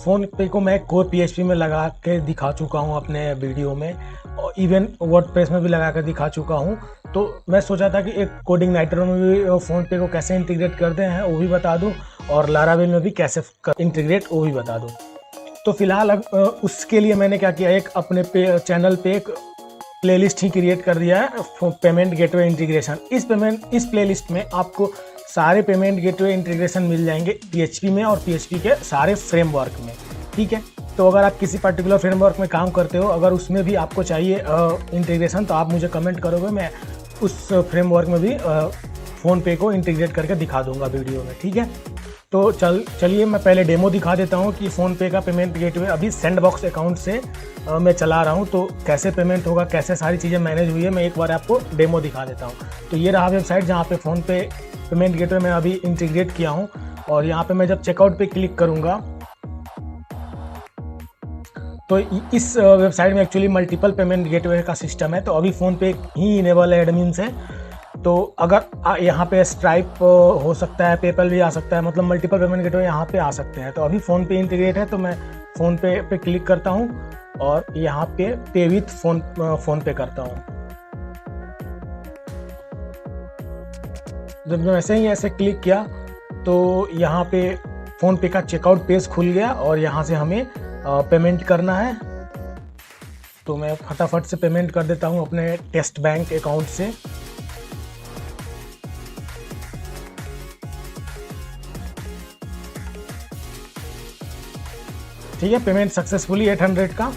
Phone पे को मैं कोर पीएचपी में लगा के दिखा चुका हूँ अपने वीडियो में, और इवन वर्डप्रेस में भी लगा कर दिखा चुका हूँ। तो मैं सोचा था कि एक कोडिंग नाइटर में भी फ़ोन पे को कैसे इंटीग्रेट करते हैं वो भी बता दूँ, और लारावेल में भी कैसे इंटीग्रेट वो भी बता दूँ। तो फिलहाल उसके लिए मैंने क्या किया, एक अपने चैनल पे एक प्लेलिस्ट ही क्रिएट कर दिया है, पेमेंट गेटवे इंटीग्रेशन। इस प्लेलिस्ट में आपको सारे पेमेंट गेटवे इंटीग्रेशन मिल जाएंगे पीएचपी में और पीएचपी के सारे फ्रेमवर्क में, ठीक है। तो अगर आप किसी पर्टिकुलर फ्रेमवर्क में काम करते हो, अगर उसमें भी आपको चाहिए इंटीग्रेशन, तो आप मुझे कमेंट करोगे, मैं उस फ्रेमवर्क में भी फ़ोन पे को इंटीग्रेट करके दिखा दूंगा वीडियो में, ठीक है। तो चलिए मैं पहले डेमो दिखा देता हूँ कि फ़ोन पे का पेमेंट गेटवे अभी सैंडबॉक्स अकाउंट से मैं चला रहा हूँ। तो कैसे पेमेंट होगा, कैसे सारी चीज़ें मैनेज हुई है, मैं एक बार आपको डेमो दिखा देता हूँ। तो ये रहा वेबसाइट जहाँ पे फ़ोन पे पेमेंट गेटवे मैं अभी इंटीग्रेट किया हूँ। और यहाँ पे मैं जब चेकआउट पे क्लिक करूँगा तो इस वेबसाइट में एक्चुअली मल्टीपल पेमेंट गेटवे का सिस्टम है। तो अभी फ़ोन पे ही इनेबल है एडमिन से। तो अगर यहाँ पे स्ट्राइप हो सकता है, पेपल भी आ सकता है, मतलब मल्टीपल पेमेंट गेटवे यहाँ पे आ सकते हैं। तो अभी फ़ोन पे इंटीग्रेट है, तो मैं फ़ोन पे क्लिक करता हूँ और यहाँ पे विथ फ़ोन पे करता हूँ। जब मैं ऐसे क्लिक किया तो यहाँ पे फ़ोन पे का चेकआउट पेज खुल गया और यहाँ से हमें पेमेंट करना है। तो मैं फटाफट से पेमेंट कर देता हूँ अपने टेस्ट बैंक अकाउंट से। ठीक है, पेमेंट सक्सेसफुली 800 का।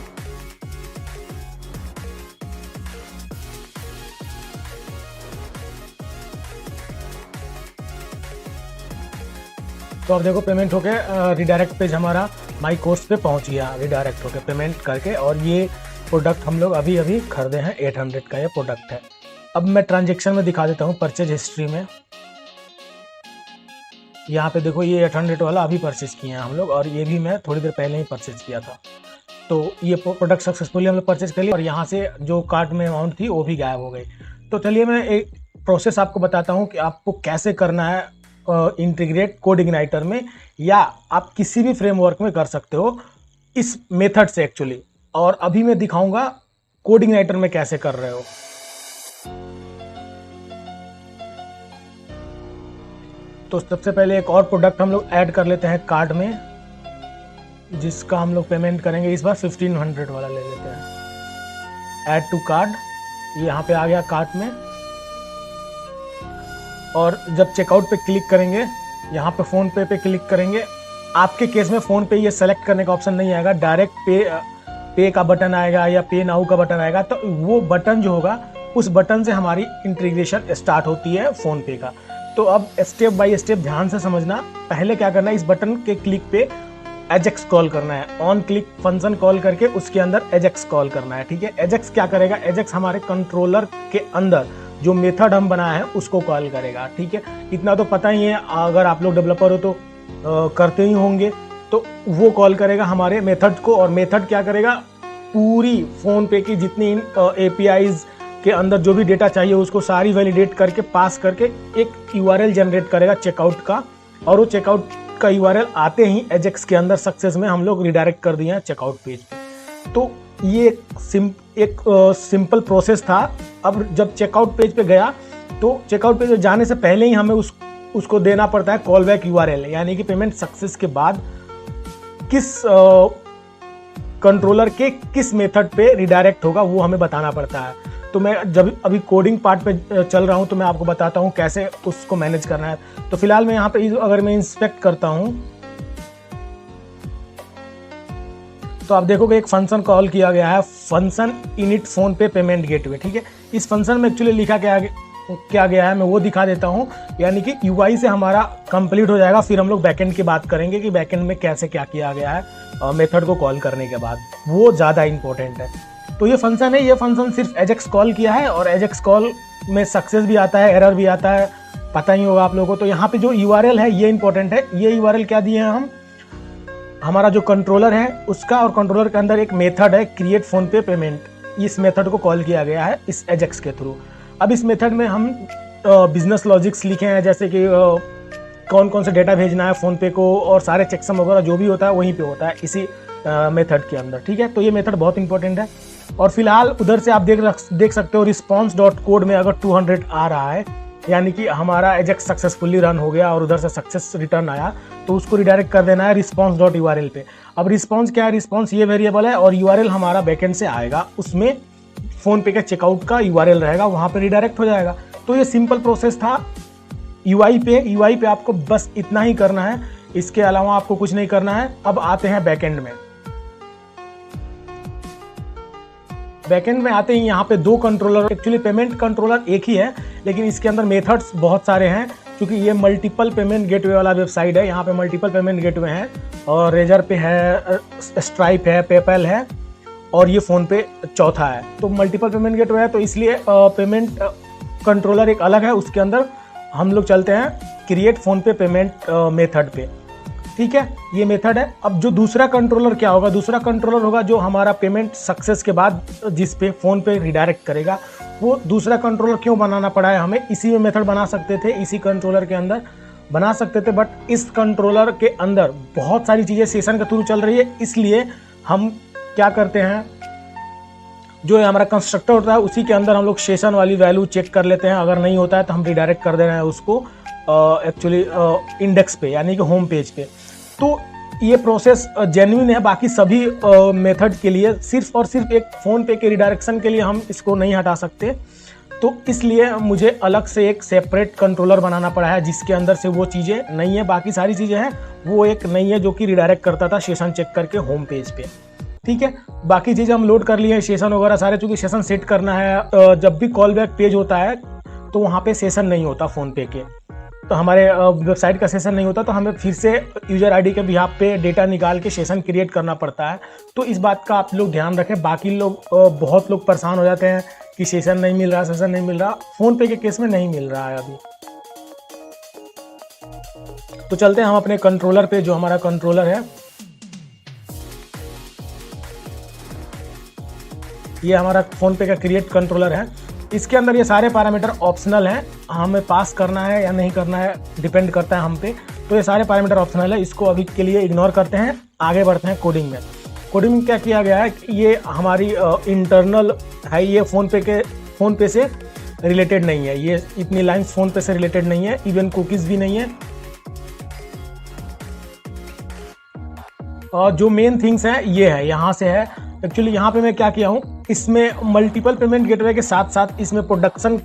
तो अब देखो पेमेंट होके रिडायरेक्ट पेज हमारा माई कोर्स पे पहुंच गया, रिडायरेक्ट होके पेमेंट करके। और ये प्रोडक्ट हम लोग अभी खरीदे हैं, 800 का ये प्रोडक्ट है। अब मैं ट्रांजेक्शन में दिखा देता हूँ, परचेज हिस्ट्री में। यहाँ पे देखो ये 800 वाला अभी परचेज किए हैं हम लोग, और ये भी मैं थोड़ी देर पहले ही परचेज किया था। तो ये प्रोडक्ट सक्सेसफुली हम लोग परचेज कर लिया, और यहाँ से जो कार्ट में अमाउंट थी वो भी गायब हो गई। तो चलिए मैं एक प्रोसेस आपको बताता हूँ कि आपको कैसे करना है इंटीग्रेट कोडिग्नाइटर में, या आप किसी भी फ्रेमवर्क में कर सकते हो इस मेथड से एक्चुअली। और अभी मैं दिखाऊंगा कोडिग्नाइटर में कैसे कर रहे हो। तो सबसे पहले एक और प्रोडक्ट हम लोग ऐड कर लेते हैं कार्ड में, जिसका हम लोग पेमेंट करेंगे इस बार 1500 वाला ले लेते हैं। ऐड टू कार्ड, ये यहाँ पे आ गया कार्ट में। और जब चेकआउट पे क्लिक करेंगे, यहाँ पे फ़ोन पे क्लिक करेंगे। आपके केस में फ़ोन पे ये सेलेक्ट करने का ऑप्शन नहीं आएगा, डायरेक्ट पे का बटन आएगा या पे नाउ का बटन आएगा। तो वो बटन जो होगा, उस बटन से हमारी इंटीग्रेशन स्टार्ट होती है फ़ोन पे का। तो अब स्टेप बाय स्टेप ध्यान से समझना। पहले क्या करना है, इस बटन के क्लिक पे एजेक्स कॉल करना है। ऑन क्लिक फंक्शन कॉल करके उसके अंदर एजेक्स कॉल करना है, ठीक है। एजेक्स क्या करेगा, एजेक्स हमारे कंट्रोलर के अंदर जो मेथड हम बनाए हैं उसको कॉल करेगा, ठीक है। इतना तो पता ही है, अगर आप लोग डेवलपर हो तो करते ही होंगे। तो वो कॉल करेगा हमारे मेथड को, और मेथड क्या करेगा, पूरी फ़ोन पे की जितनी APIs के अंदर जो भी डेटा चाहिए उसको सारी वैलिडेट करके पास करके एक URL जनरेट करेगा चेकआउट का। और वो चेकआउट का URL आते ही एजेक्स के अंदर सक्सेस में हम लोग रिडायरेक्ट कर दिए हैं चेकआउट पेज पे। तो ये एक सिंपल प्रोसेस था। अब जब चेकआउट पेज पे गया, तो चेकआउट पेज पे जाने से पहले ही हमें उसको देना पड़ता है कॉल बैक URL, यानी कि पेमेंट सक्सेस के बाद किस कंट्रोलर के किस मेथड पे रिडायरेक्ट होगा वो हमें बताना पड़ता है। तो मैं जब अभी कोडिंग पार्ट पे चल रहा हूं, तो मैं आपको बताता हूं कैसे उसको मैनेज करना है। तो फिलहाल मैं यहाँ पे अगर मैं इंस्पेक्ट करता हूं, तो आप देखोगे एक फंक्शन कॉल किया गया है, फंक्शन इनिट फोन पे पेमेंट गेटवे, ठीक है। इस फंक्शन में एक्चुअली लिखा क्या गया है मैं वो दिखा देता हूँ। यानी कि UI से हमारा कंप्लीट हो जाएगा, फिर हम लोग बैकएंड की बात करेंगे कि बैकएंड में कैसे क्या किया गया है मेथड को कॉल करने के बाद, वो ज़्यादा इंपॉर्टेंट है। तो ये फंक्शन है, ये फंक्शन सिर्फ एजेक्स कॉल किया है, और एजेक्स कॉल में सक्सेस भी आता है, एरर भी आता है, पता ही होगा आप लोगों को। तो यहाँ पे जो URL है ये इंपॉर्टेंट है। ये URL क्या दिए हैं हम, हमारा जो कंट्रोलर है उसका, और कंट्रोलर के अंदर एक मेथड है क्रिएट फोन पे पेमेंट। इस मेथड को कॉल किया गया है इस एजेक्स के थ्रू। अब इस मेथड में हम बिजनेस लॉजिक्स लिखे हैं, जैसे कि कौन कौन से डेटा भेजना है फ़ोन पे को, और सारे चेकसम वगैरह जो भी होता है वहीं पे होता है इसी मेथड के अंदर। ठीक है, तो ये मेथड बहुत इंपॉर्टेंट है। और फिलहाल उधर से आप देख सकते हो रिस्पॉन्स डॉट कोड में अगर 200 आ रहा है, यानी कि हमारा एजेक्स सक्सेसफुली रन हो गया और उधर से सक्सेस रिटर्न आया, तो उसको रिडायरेक्ट कर देना है रिस्पॉन्स डॉट यूआरएल पे। अब रिस्पॉन्स क्या है, रिस्पॉन्स ये वेरिएबल है और यूआरएल हमारा बैकएंड से आएगा, उसमें फ़ोन पे के चेकआउट का यूआरएल रहेगा, वहाँ पे रिडायरेक्ट हो जाएगा। तो ये सिंपल प्रोसेस था यूआई पे आपको बस इतना ही करना है, इसके अलावा आपको कुछ नहीं करना है। अब आते हैं बैकएंड में। बैकएंड में आते ही यहाँ पे 2 कंट्रोलर, एक्चुअली पेमेंट कंट्रोलर एक ही है लेकिन इसके अंदर मेथड्स बहुत सारे हैं, क्योंकि ये मल्टीपल पेमेंट गेटवे वाला वेबसाइट है। यहाँ पे मल्टीपल पेमेंट गेटवे हैं और रेजर पे है, स्ट्राइप है, पेपैल है और ये फ़ोन पे चौथा है। तो मल्टीपल पेमेंट गेटवे है, तो इसलिए पेमेंट कंट्रोलर एक अलग है। उसके अंदर हम लोग चलते हैं क्रिएट फ़ोन पे पेमेंट मेथड पे। ठीक है, ये मेथड है। अब जो दूसरा कंट्रोलर क्या होगा, दूसरा कंट्रोलर होगा जो हमारा पेमेंट सक्सेस के बाद जिस पे फ़ोन पे रिडायरेक्ट करेगा। वो दूसरा कंट्रोलर क्यों बनाना पड़ा है हमें, इसी में मेथड बना सकते थे, इसी कंट्रोलर के अंदर बना सकते थे, बट इस कंट्रोलर के अंदर बहुत सारी चीज़ें सेशन के थ्रू चल रही है, इसलिए हम क्या करते हैं, जो हमारा कंस्ट्रक्टर होता है उसी के अंदर हम लोग सेशन वाली वैल्यू चेक कर लेते हैं। अगर नहीं होता है तो हम रिडायरेक्ट कर दे रहे हैं उसको एक्चुअली इंडेक्स पे, यानी कि होम पेज पे। तो ये प्रोसेस जेन्युइन है, बाकी सभी मेथड के लिए सिर्फ और सिर्फ एक फ़ोन पे के रिडायरेक्शन के लिए हम इसको नहीं हटा सकते। तो इसलिए मुझे अलग से एक सेपरेट कंट्रोलर बनाना पड़ा है जिसके अंदर से वो चीज़ें नहीं है, बाकी सारी चीज़ें हैं, वो एक नहीं है जो कि रिडायरेक्ट करता था सेशन चेक करके होम पेज पे। ठीक है, बाकी चीज़ें हम लोड कर लिए हैं, सेशन वगैरह सारे, चूँकि सेशन सेट करना है। जब भी कॉल बैक पेज होता है तो वहाँ पे सेशन नहीं होता फ़ोन पे के, तो हमारे वेबसाइट का सेशन नहीं होता, तो हमें फिर से यूज़र आईडी के बिहाफ पे डेटा निकाल के सेशन क्रिएट करना पड़ता है। तो इस बात का आप लोग ध्यान रखें। बाकी लोग बहुत लोग परेशान हो जाते हैं कि सेशन नहीं मिल रहा, सेशन नहीं मिल रहा। फ़ोन पे के केस में नहीं मिल रहा है अभी। तो चलते हैं हम अपने कंट्रोलर पे, जो हमारा कंट्रोलर है ये हमारा फ़ोन पे का क्रिएट कंट्रोलर है। इसके अंदर ये सारे पैरामीटर ऑप्शनल हैं, हमें पास करना है या नहीं करना है डिपेंड करता है हम पे। तो ये सारे पैरामीटर ऑप्शनल है, इसको अभी के लिए इग्नोर करते हैं, आगे बढ़ते हैं कोडिंग में। कोडिंग में क्या किया गया है, ये हमारी इंटरनल है, ये फ़ोन पे से रिलेटेड नहीं है, ये इतनी लाइन्स फ़ोन पे से रिलेटेड नहीं है, इवन कुकीज़ भी नहीं है। और जो मेन थिंग्स हैं ये है, यहाँ से है। एक्चुअली यहाँ पे मैं क्या किया हूँ, इसमें मल्टीपल पेमेंट गेटवे के साथ साथ इसमें प्रोडक्शन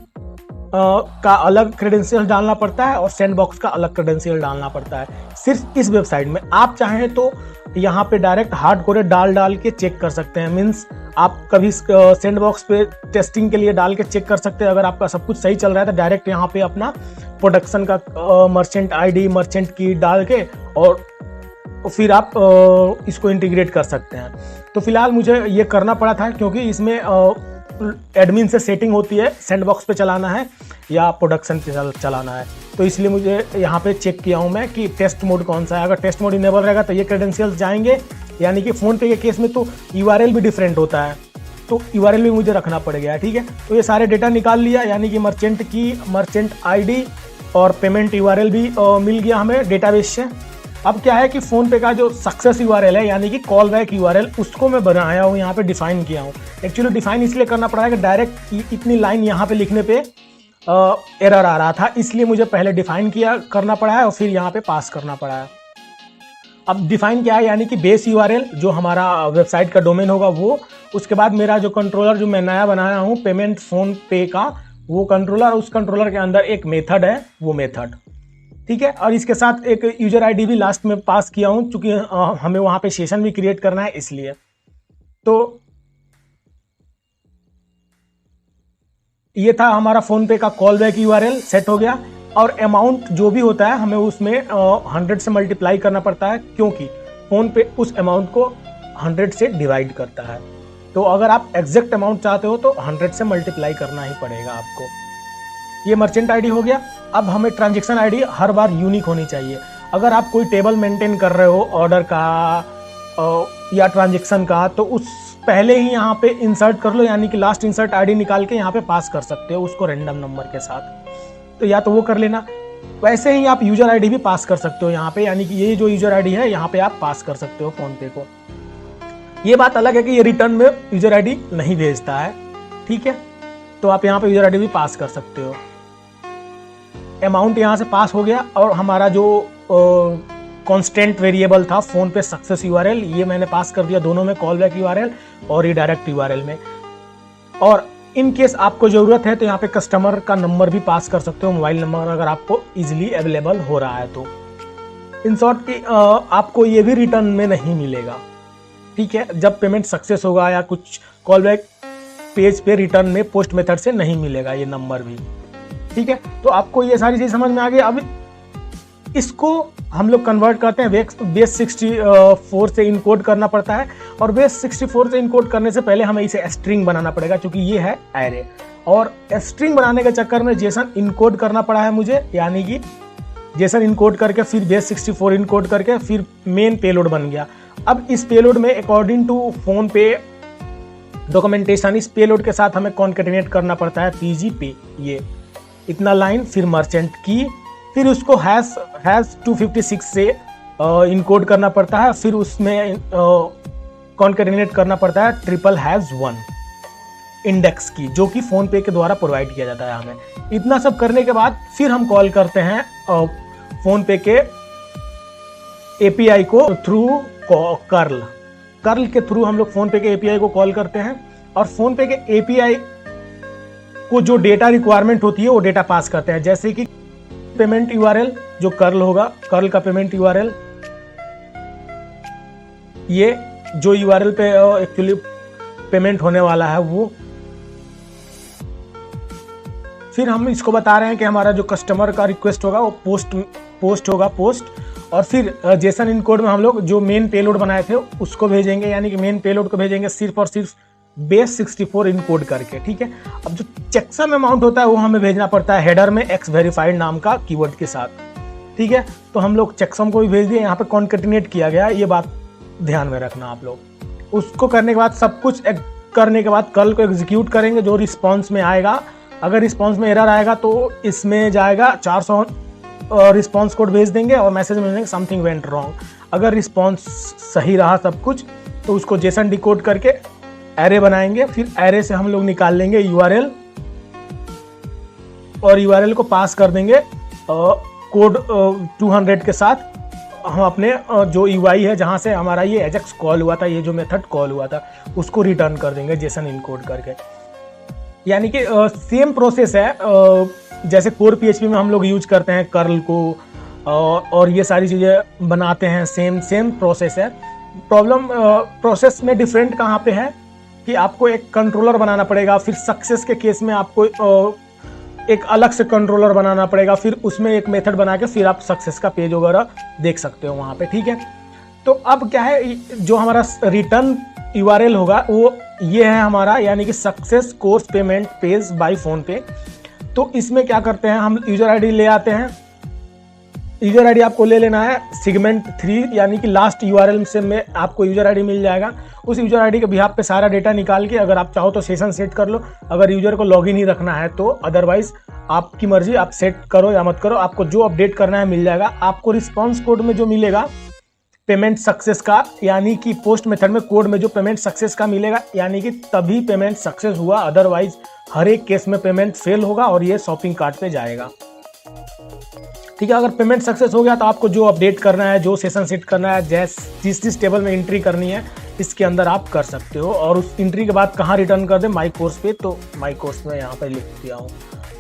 का अलग क्रेडेंशियल डालना पड़ता है और सैंडबॉक्स का अलग क्रेडेंशियल डालना पड़ता है सिर्फ इस वेबसाइट में। आप चाहें तो यहाँ पे डायरेक्ट हार्ड कोडेड डाल के चेक कर सकते हैं, मीन्स आप कभी सैंडबॉक्स पे टेस्टिंग के लिए डाल के चेक कर सकते हैं। अगर आपका सब कुछ सही चल रहा है तो डायरेक्ट यहाँ पे अपना प्रोडक्शन का मर्चेंट आईडी, मर्चेंट की डाल के और फिर आप इसको इंटीग्रेट कर सकते हैं। तो फिलहाल मुझे ये करना पड़ा था क्योंकि इसमें एडमिन से सेटिंग होती है, सैंडबॉक्स पे चलाना है या प्रोडक्शन पे चलाना है, तो इसलिए मुझे यहाँ पे चेक किया हूँ मैं कि टेस्ट मोड कौन सा है। अगर टेस्ट मोड इनेबल रहेगा तो ये क्रेडेंशियल्स जाएंगे, यानी कि फ़ोन पे के केस में तो यूआरएल भी डिफरेंट होता है, तो यूआरएल भी मुझे रखना पड़ गया। ठीक है, तो ये सारे डेटा निकाल लिया, यानी कि मर्चेंट की, मर्चेंट आईडी और पेमेंट यूआरएल भी मिल गया हमें डेटाबेस से। अब क्या है कि फ़ोन पे का जो सक्सेस यूआरएल है, यानी कि कॉल बैक यूआरएल, उसको मैं बनाया हूँ, यहाँ पे डिफाइन किया हूँ। एक्चुअली डिफाइन इसलिए करना पड़ा है कि डायरेक्ट इतनी लाइन यहाँ पे लिखने पे एरर आ रहा था, इसलिए मुझे पहले डिफाइन करना पड़ा है और फिर यहाँ पे पास करना पड़ा है। अब डिफाइन क्या है, यानी कि बेस यूआरएल जो हमारा वेबसाइट का डोमेन होगा वो, उसके बाद मेरा जो कंट्रोलर जो मैं नया बनाया हूँ पेमेंट फ़ोन पे का, वो कंट्रोलर, उस कंट्रोलर के अंदर एक मेथड है, वो मेथड। ठीक है, और इसके साथ एक यूजर आईडी भी लास्ट में पास किया हूँ, क्योंकि हमें वहाँ पे सेशन भी क्रिएट करना है इसलिए। तो ये था हमारा फ़ोन पे का कॉल बैक यूआरएल सेट हो गया। और अमाउंट जो भी होता है हमें उसमें 100 से मल्टीप्लाई करना पड़ता है, क्योंकि फ़ोन पे उस अमाउंट को 100 से डिवाइड करता है। तो अगर आप एग्जैक्ट अमाउंट चाहते हो तो 100 से मल्टीप्लाई करना ही पड़ेगा आपको। ये मर्चेंट आईडी हो गया। अब हमें ट्रांजैक्शन आईडी हर बार यूनिक होनी चाहिए। अगर आप कोई टेबल मेंटेन कर रहे हो ऑर्डर का या ट्रांजैक्शन का, तो उस पहले ही यहाँ पे इंसर्ट कर लो, यानी कि लास्ट इंसर्ट आईडी निकाल के यहाँ पे पास कर सकते हो उसको रैंडम नंबर के साथ। तो या तो वो कर लेना, वैसे ही आप यूजर आईडी भी पास कर सकते हो यहाँ पे, यानी कि ये जो यूजर आईडी है यहाँ पे आप पास कर सकते हो फोन पे को। ये बात अलग है कि ये रिटर्न में यूजर आईडी नहीं भेजता है, ठीक है। तो आप यहाँ पे यूजर आईडी भी पास कर सकते हो। अमाउंट यहाँ से पास हो गया और हमारा जो कांस्टेंट वेरिएबल था फोन पे सक्सेस यूआरएल, ये मैंने पास कर दिया दोनों में, कॉल बैक यूआरएल और रिडायरेक्ट यूआरएल में। और इन केस आपको जरूरत है तो यहाँ पे कस्टमर का नंबर भी पास कर सकते हो, मोबाइल नंबर, अगर आपको इजीली अवेलेबल हो रहा है तो। इन शॉर्ट कि आपको ये भी रिटर्न में नहीं मिलेगा, ठीक है। जब पेमेंट सक्सेस होगा या कुछ कॉल बैक पेज पे रिटर्न में पोस्ट मेथड से नहीं मिलेगा ये नंबर भी, ठीक है। तो आपको ये सारी चीज समझ में आ गई। अब इसको हम लोग कन्वर्ट करते हैं, बेस 64 से इनकोड करना पड़ता है, और बेस 64 से इनकोड करने से पहले हमें इसे स्ट्रिंग बनाना पड़ेगा, क्योंकि ये है एरे। और स्ट्रिंग बनाने के चक्कर में जेसन इनकोड करना पड़ा है मुझे, यानी कि जेसन इनकोड करके फिर बेस 64 इनकोड करके फिर मेन पेलोड बन गया। अब इस पेलोड में अकॉर्डिंग टू फोन पे डॉक्यूमेंटेशन, इस पेलोड के साथ हमें कॉन्केटिनेट करना पड़ता है पीजी पे, ये इतना लाइन, फिर मर्चेंट की, फिर उसको हैश 256 से इनकोड करना पड़ता है, फिर उसमें कॉन्केटिनेट करना पड़ता है ###1 इंडेक्स की, जो कि फोन पे के द्वारा प्रोवाइड किया जाता है हमें। इतना सब करने के बाद फिर हम कॉल करते हैं फोन पे के एपीआई को थ्रू कर्ल के थ्रू हम लोग फोन पे के एपीआई को कॉल करते हैं, और फोन पे के एपीआई को जो डेटा रिक्वायरमेंट होती है वो डेटा पास करते हैं। जैसे कि पेमेंट यूआरएल जो कर्ल होगा, कर्ल का पेमेंट यूआरएल, ये जो यूआरएल पे एक्चुअली पेमेंट होने वाला है वो। फिर हम इसको बता रहे हैं कि हमारा जो कस्टमर का रिक्वेस्ट होगा वो पोस्ट होगा, और फिर जेसन इनकोड में हम लोग जो मेन पेलोड बनाए थे उसको भेजेंगे, यानी कि मेन पेलोड को भेजेंगे सिर्फ और सिर्फ बेस 64 इनकोड करके, ठीक है। अब जो चेकसम अमाउंट होता है वो हमें भेजना पड़ता है हेडर में एक्स वेरीफाइड नाम का कीवर्ड के साथ, ठीक है। तो हम लोग चेकसम को भी भेज दिए, यहाँ पे कॉन्केटिनेट किया गया, ये बात ध्यान में रखना आप लोग। उसको करने के बाद सब कुछ करने के बाद कल को एग्जीक्यूट करेंगे, जो रिस्पॉन्स में आएगा, अगर रिस्पॉन्स में एरर आएगा तो इसमें जाएगा 400 रिस्पॉन्स कोड भेज देंगे और मैसेज में देंगे समथिंग वेंट रॉन्ग। अगर रिस्पॉन्स सही रहा सब कुछ तो उसको जेसन डिकोड करके एरे बनाएंगे, फिर एरे से हम लोग निकाल लेंगे यूआरएल, और यूआरएल को पास कर देंगे कोड 200 के साथ। हम अपने जो यूआई है जहां से हमारा ये एजेक्स कॉल हुआ था, ये जो मेथड कॉल हुआ था, उसको रिटर्न कर देंगे जेसन इनकोड करके। यानी कि सेम प्रोसेस है जैसे कोर पीएचपी में हम लोग यूज करते हैं कर्ल को, और ये सारी चीज़ें बनाते हैं, सेम प्रोसेस है। प्रॉब्लम प्रोसेस में डिफरेंट कहाँ पे है कि आपको एक कंट्रोलर बनाना पड़ेगा, फिर सक्सेस के केस में आपको एक अलग से कंट्रोलर बनाना पड़ेगा, फिर उसमें एक मेथड बना के फिर आप सक्सेस का पेज वगैरह देख सकते हो वहाँ पे, ठीक है। तो अब क्या है, जो हमारा रिटर्न यूआरएल होगा वो ये है हमारा, यानी कि success course payment page by phone पे। तो इसमें क्या करते हैं, हम यूजर आईडी ले आते हैं। यूजर आईडी आपको ले लेना है सेगमेंट 3, यानी कि लास्ट यूआरएल से में आपको यूजर आईडी मिल जाएगा। उस यूजर आईडी के बिहाफ पे सारा डेटा निकाल के, अगर आप चाहो तो सेशन सेट कर लो, अगर यूजर को लॉगिन ही रखना है तो, अदरवाइज आपकी मर्जी, आप सेट करो या मत करो, आपको जो अपडेट करना है मिल जाएगा। आपको रिस्पॉन्स कोड में जो मिलेगा पेमेंट सक्सेस का, यानी कि पोस्ट मेथड में कोड में जो पेमेंट सक्सेस का मिलेगा, यानी कि तभी पेमेंट सक्सेस हुआ, अदरवाइज हर एक केस में पेमेंट फेल होगा और ये शॉपिंग कार्ट पे जाएगा, ठीक है। अगर पेमेंट सक्सेस हो गया तो आपको जो अपडेट करना है, जो सेशन सेट करना है, जिस टेबल में एंट्री करनी है, इसके अंदर आप कर सकते हो। और उस एंट्री के बाद कहाँ रिटर्न कर दे, माई कोर्स पे, तो माई कोर्स में यहाँ पर लिख दिया हूँ,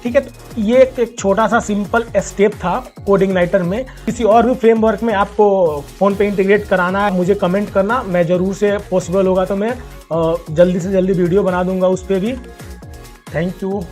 ठीक है। तो ये एक छोटा सा सिंपल स्टेप था कोडिंगनाइटर में। किसी और भी फ्रेमवर्क में आपको फ़ोन पे इंटीग्रेट कराना है, मुझे कमेंट करना, मैं ज़रूर से पॉसिबल होगा तो मैं जल्दी से जल्दी वीडियो बना दूंगा उस पर भी। Thank you.